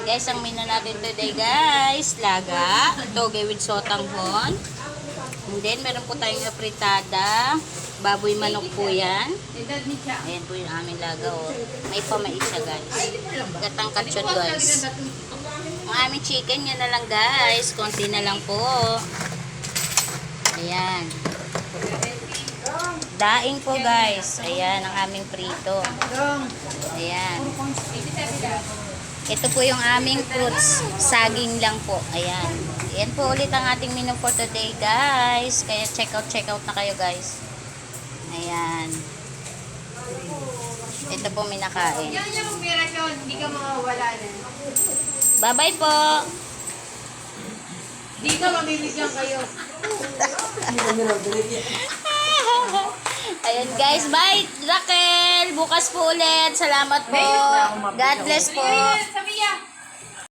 guys, ang menu natin today guys, laga, toge with sotanghon. And then, meron po tayong apritada, baboy manok po yan. Ayan po yung aming laga, oh. May pamait siya guys. Gatang katsyon guys. Ang aming chicken, yan na lang guys. Konti na lang po. Ayan. Daing po guys. Ayan, ang aming prito. Ayan. Ito po yung aming fruits. Saging lang po. Ayan. Ayan po ulit ang ating menu for today guys. Kaya check out na kayo guys. Ayan. Ito po minakain. Yan yung operasyon, hindi ka mawawala na. Bye-bye po. Dito mabibigyan kayo. Ayan guys, bye Raquel. Bukas po ulit. Salamat po. God bless po. Sabi niya.